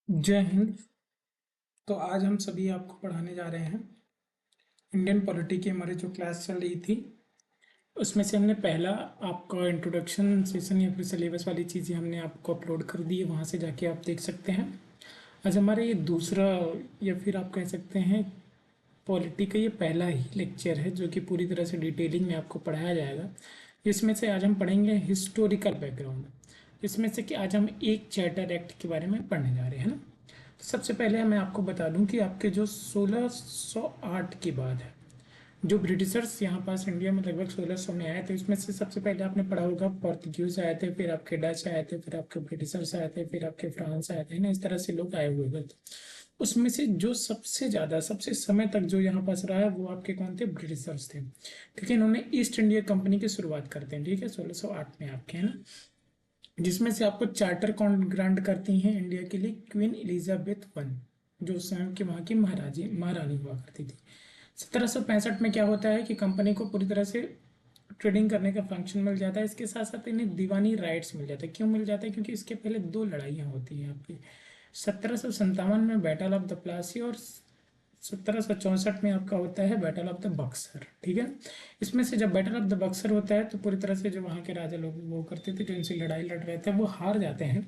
जय हिंद। तो आज हम सभी आपको पढ़ाने जा रहे हैं इंडियन पॉलिटी की हमारी जो क्लास चल रही थी उसमें से हमने पहला आपका इंट्रोडक्शन सेशन या फिर सिलेबस वाली चीज़ें हमने आपको अपलोड कर दी है, वहाँ से जाके आप देख सकते हैं। आज हमारा ये दूसरा या फिर आप कह सकते हैं पॉलिटी का ये पहला ही लेक्चर है जो कि पूरी तरह से डिटेलिंग में आपको पढ़ाया जाएगा। इसमें से आज हम पढ़ेंगे हिस्टोरिकल बैकग्राउंड, जिसमें से कि आज हम एक चार्टर एक्ट के बारे में पढ़ने जा रहे हैं ना। तो सबसे पहले मैं आपको बता दूं कि आपके जो 1608 के बाद है, जो ब्रिटिशर्स यहाँ पास इंडिया में लगभग 1600 में आए थे, इसमें से सबसे पहले आपने पढ़ा होगा पोर्तुगीज आए थे, फिर आपके डच आए थे, फिर आपके ब्रिटिशर्स आए थे, फिर आपके फ्रांस आए थे ना, इस तरह से लोग आए हुए थे। उसमें से जो सबसे ज़्यादा सबसे समय तक जो यहाँ पास रहा है वो आपके कौन थे? ब्रिटिशर्स थे। ठीक है, इन्होंने ईस्ट इंडिया कंपनी की शुरुआत करते हैं, ठीक है, 1608 में आपके, है ना, जिसमें से आपको चार्टर कौन ग्रांट करती हैं इंडिया के लिए? क्वीन एलिजाबेथ वन, जो उस समय की वहाँ की महारानी हुआ करती थी। 1765 में क्या होता है कि कंपनी को पूरी तरह से ट्रेडिंग करने का फंक्शन मिल जाता है। इसके साथ साथ इन्हें दीवानी राइट्स मिल जाते हैं। क्यों मिल जाता है? क्योंकि इसके पहले दो लड़ाइयाँ होती हैं आपकी। 1757 में बैटल ऑफ द प्लासी, और 1764 में आपका होता है बैटल ऑफ द बक्सर। ठीक है, इसमें से जब बैटल ऑफ द बक्सर होता है तो पूरी तरह से जो वहाँ के राजा लोग वो करते थे, जो इनसे लड़ाई लड़ रहे थे, वो हार जाते हैं।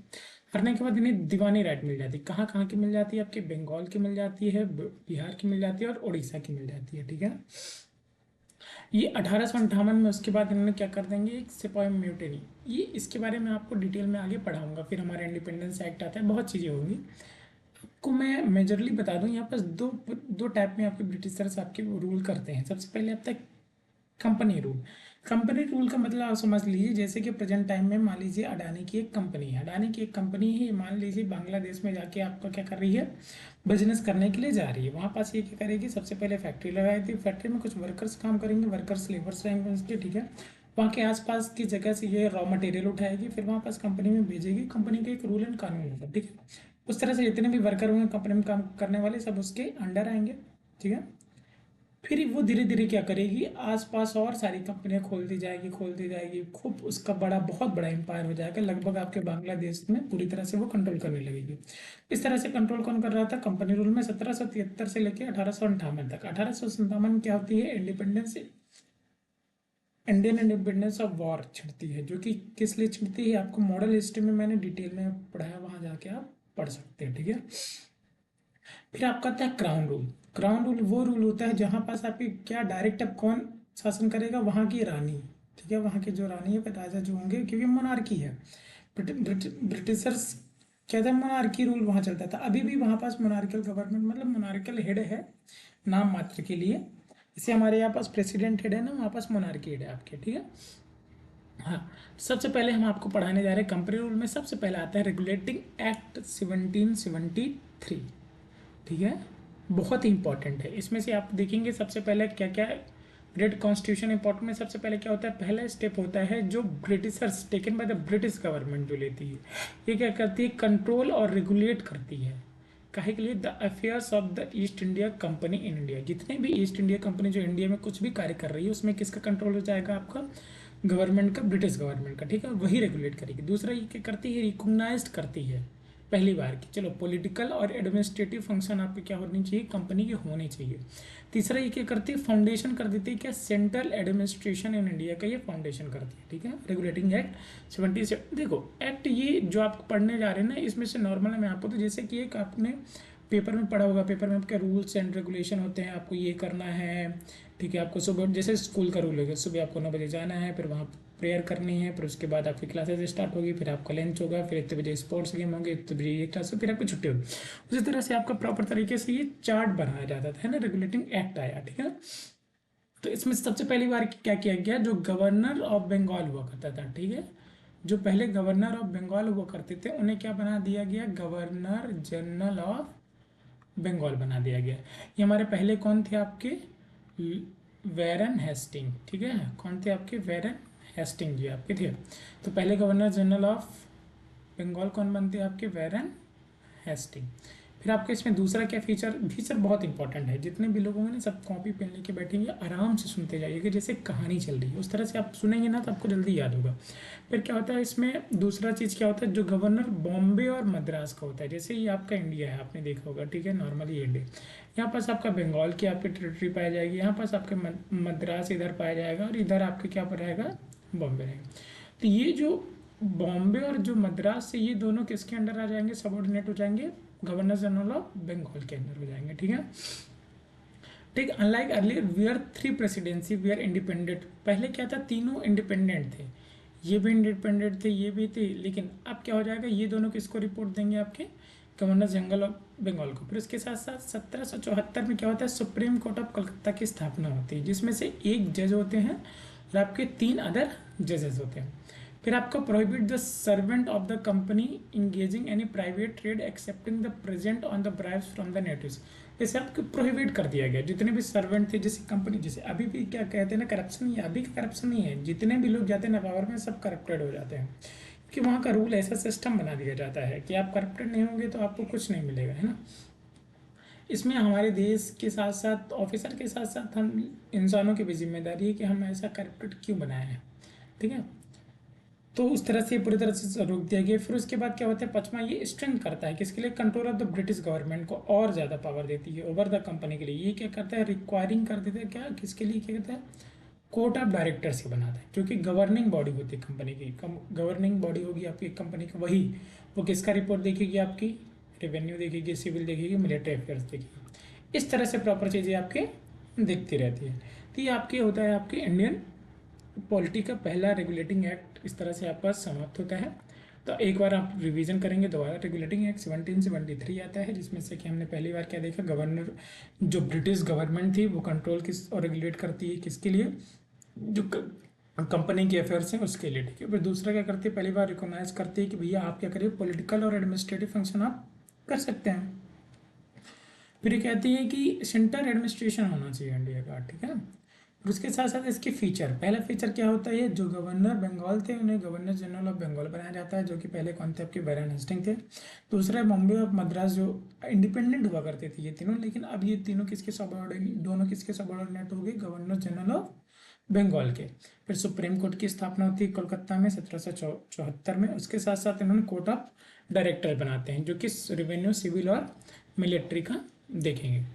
हारने के बाद इन्हें दीवानी राइट मिल जाती है। कहाँ कहाँ की मिल जाती है? आपके बंगाल की मिल जाती है, बिहार की मिल जाती है, और उड़ीसा की मिल जाती है। ठीक है, ये 1858 में उसके बाद इन्होंने क्या कर देंगे? एक सिपाही म्यूटिनी। ये इसके बारे में आपको डिटेल में आगे पढ़ाऊंगा। फिर हमारा इंडिपेंडेंस एक्ट आता है, बहुत चीज़ें होंगी। आपको मैं मेजरली बता दूं, यहाँ पास दो दो टाइप में आपके ब्रिटिशर्स आपके रूल करते हैं। सबसे पहले आता है कंपनी रूल। कंपनी रूल का मतलब आप समझ लीजिए, जैसे कि प्रेजेंट टाइम में मान लीजिए अडानी की एक कंपनी है। अडानी की एक कंपनी है, मान लीजिए बांग्लादेश में जाके आपका क्या कर रही है? बिजनेस करने के लिए जा रही है। वहाँ पास ये क्या करेगी? सबसे पहले फैक्ट्री लगाएगी। फैक्ट्री में कुछ वर्कर्स काम करेंगे, वर्कर्स लेबर्स रहेंगे उसके, ठीक है। वहाँ के आसपास की जगह से ये रॉ मटेरियल उठाएगी, फिर वहाँ पास कंपनी में भेजेगी। कंपनी का एक रूल एंड कानून होगा, ठीक है। उस तरह से जितने भी वर्कर होंगे कंपनी में काम करने वाले, सब उसके अंडर आएंगे, ठीक है। फिर वो धीरे धीरे क्या करेगी? आसपास और सारी कंपनियां खोलती जाएगी, खोलती जाएगी, खूब उसका बड़ा बहुत बड़ा एम्पायर हो जाएगा। लगभग आपके बांग्लादेश में पूरी तरह से वो कंट्रोल करने लगेगी। इस तरह से कंट्रोल कौन कर रहा था कंपनी रूल में? 1773 से लेकर 1858 तक। 1857 क्या होती है? Independence, Indian independence of war छिड़ती है, जो कि किस लिए छिड़ती है? आपको मॉडल हिस्ट्री में मैंने डिटेल में पढ़ाया, वहां जाके आप पढ़ सकते हैं, ठीक है। फिर आपका आता है क्राउन रूल। क्राउन रूल वो रूल होता है जहां पास आपकी क्या डायरेक्ट अब कौन शासन करेगा? वहां की रानी, ठीक है। वहां की जो रानी है, राजा जो होंगे, क्योंकि मोनार्की है। ब्रिटिशर्स क्या था? मोनार्की रूल वहां चलता था। अभी भी वहां पास मोनार्कल गवर्नमेंट, मतलब मोनार्कल हेड है नाम मात्र के लिए। जैसे हमारे यहाँ पास प्रेसिडेंट हेड है ना, वहाँ पास मोनार्की हेड है आपके, ठीक है। हाँ, सबसे पहले हम आपको पढ़ाने जा रहे हैं कंपनी रूल में। सबसे पहले आता है रेगुलेटिंग एक्ट 1773, ठीक है। बहुत ही इंपॉर्टेंट है। इसमें से आप देखेंगे सबसे पहले क्या क्या ग्रेट कॉन्स्टिट्यूशन इंपॉर्टेंट में सबसे पहले क्या होता है? पहला स्टेप होता है जो Britishers taken by the British government जो लेती है, ये क्या करती है? कंट्रोल और रेगुलेट करती है। काहे के लिए? The affairs of the east India company in India. जितने भी ईस्ट इंडिया कंपनी जो इंडिया में कुछ भी कार्य कर रही है, उसमें किसका कंट्रोल हो जाएगा? आपका गवर्नमेंट का, ब्रिटिश गवर्नमेंट का, ठीक है। वही रेगुलेट करेगी। दूसरा ये क्या करती है? रिकॉग्नाइज्ड करती है पहली बार की। चलो, पॉलिटिकल और एडमिनिस्ट्रेटिव फंक्शन आपके क्या होनी चाहिए? कंपनी के होने चाहिए। तीसरा ये क्या करती है? फाउंडेशन कर देती है। क्या? सेंट्रल एडमिनिस्ट्रेशन इन इंडिया का ये फाउंडेशन करती है, ठीक है। Regulating act 77। देखो एक्ट ये जो आप पढ़ने जा रहे हैं ना, इसमें से नॉर्मल है मैं आपको, तो जैसे कि एक आपने पेपर में पढ़ा होगा, पेपर में आपके रूल्स एंड रेगुलेशन होते हैं, आपको ये करना है, ठीक है। आपको सुबह जैसे स्कूल का रूल है, सुबह आपको 9 बजे जाना है, फिर वहाँ प्रेयर करनी है, फिर उसके बाद आपकी क्लासेस स्टार्ट होगी, फिर आपका लंच होगा, फिर इतने बजे स्पोर्ट्स गेम होंगे, इतने बजे ये क्लास, फिर आपकी छुट्टी होगी। उसी तरह से आपका प्रॉपर तरीके से ये चार्ट बनाया जाता था, है ना। रेगुलेटिंग एक्ट आया, ठीक है। तो इसमें सबसे पहली बार क्या किया गया? जो गवर्नर ऑफ बंगाल हुआ करता था, ठीक है, जो पहले गवर्नर ऑफ बंगाल हुआ करते थे, उन्हें क्या बना दिया गया? गवर्नर जनरल ऑफ बंगाल बना दिया गया। ये हमारे पहले कौन थे आपके? वेरन हेस्टिंग, ठीक है। कौन थे आपके? वेरन हेस्टिंग जी आपके थे। तो पहले गवर्नर जनरल ऑफ बंगाल कौन बनते हैं आपके? Warren Hastings. फिर आपको इसमें दूसरा क्या फीचर बहुत इंपॉर्टेंट है, जितने भी लोग होंगे ना सब कॉपी पेन लेके बैठेंगे, आराम से सुनते जाइएगा जैसे कहानी चल रही है, उस तरह से आप सुनेंगे ना तो आपको जल्दी याद होगा। फिर क्या होता है इसमें दूसरा चीज़ क्या होता है, जो गवर्नर बॉम्बे और मद्रास का होता है, जैसे ये आपका इंडिया है आपने देखा होगा, ठीक है, नॉर्मली इंडिया, यहाँ पास आपका बंगाल की आपकी टेरिटरी पाई जाएगी, यहाँ पास आपके मद्रास इधर पाया जाएगा और इधर आपके क्या पर रहेगा, बॉम्बे रहेगा। तो ये जो बॉम्बे और जो मद्रास से ये दोनों किसके अंडर आ जाएंगे, सबऑर्डिनेट हो जाएंगे, गवर्नर जनरल ऑफ बंगाल के अंदर हो जाएंगे, ठीक है। ठीक, unlike earlier we are 3 presidency we are independent, पहले क्या था तीनों इंडिपेंडेंट थे, ये भी इंडिपेंडेंट थे, ये भी थे, लेकिन अब क्या हो जाएगा, ये दोनों किसको रिपोर्ट देंगे, आपके गवर्नर जनरल ऑफ बंगाल को। फिर उसके साथ साथ 1774 में क्या होता है, सुप्रीम कोर्ट ऑफ कलकत्ता की स्थापना होती है, जिसमें से एक जज होते हैं और आपके 3 अदर जजेस होते हैं। फिर आपका prohibit the servant of the company engaging any private trade accepting the present on the bribes from the natives, जैसे आपको प्रोहिबिट कर दिया गया, जितने भी सर्वेंट थे, जैसे कंपनी, जैसे अभी भी क्या कहते हैं ना, करप्शन ही है, अभी का करप्शन नहीं है, जितने भी लोग जाते हैं ना पावर में सब करप्टेड हो जाते हैं, क्योंकि वहाँ का रूल ऐसा सिस्टम बना दिया जाता है कि आप करप्टेड नहीं होंगे तो आपको कुछ नहीं मिलेगा, है ना। इसमें हमारे देश के साथ साथ ऑफिसर के साथ साथ हम इंसानों की भी जिम्मेदारी है कि हम ऐसा करप्टेड क्यों बनाए हैं, ठीक है। तो उस तरह से पूरी तरह से रोक दिया गया। फिर उसके बाद क्या होता है, पचमा ये स्ट्रेंथ करता है किसके लिए, control of the British government को और ज़्यादा पावर देती है ओवर द कंपनी के लिए। ये क्या करता है, रिक्वायरिंग कर देता है, क्या किसके लिए, क्या कहता है, कोर्ट ऑफ डायरेक्टर्स के बनाता है, क्योंकि गवर्निंग बॉडी होती है कंपनी की, गवर्निंग बॉडी होगी आपकी कंपनी की, वही वो किसका रिपोर्ट देखेगी, आपकी रेवेन्यू देखेगी, सिविल देखेगी, मिलिट्री अफेयर्स देखेगी, इस तरह से प्रॉपर चीज़ें आपके देखती रहती है। तो ये आपके होता है आपके इंडियन पॉलिटी का पहला रेगुलेटिंग एक्ट, इस तरह से आपका समाप्त होता है। तो एक बार आप रिवीजन करेंगे दोबारा, रेगुलेटिंग एक्ट 1773 आता है, जिसमें से कि हमने पहली बार क्या देखा, गवर्नर जो ब्रिटिश गवर्नमेंट थी वो कंट्रोल किस और रेगुलेट करती है किसके लिए, जो कंपनी के अफेयर्स हैं उसके लिए, ठीक है। फिर दूसरा क्या करती है, पहली बार रिकॉग्नाइज करती है कि भैया आप क्या करिए, पॉलिटिकल और एडमिनिस्ट्रेटिव फंक्शन आप कर सकते हैं। फिर ये कहती है कि सेंटर एडमिनिस्ट्रेशन होना चाहिए इंडिया का, ठीक है। और उसके साथ साथ इसके फीचर, पहला फीचर क्या होता है, जो गवर्नर बंगाल थे उन्हें गवर्नर जनरल ऑफ बंगाल बनाया जाता है, जो कि पहले कौन थे, आपके बैरन हेस्टिंग थे। दूसरा बॉम्बे और मद्रास जो इंडिपेंडेंट हुआ करते थे ये तीनों, लेकिन अब ये तीनों किसके सबऑर्डिनेट, दोनों किसके सबऑर्डिनेट हो गए, गवर्नर जनरल ऑफ बंगाल के। फिर सुप्रीम कोर्ट की स्थापना होती है कोलकाता में 1774 में। उसके साथ साथ इन्होंने कोर्ट ऑफ डायरेक्टर बनाते हैं, जो कि रेवेन्यू, सिविल और मिलिट्री का देखेंगे।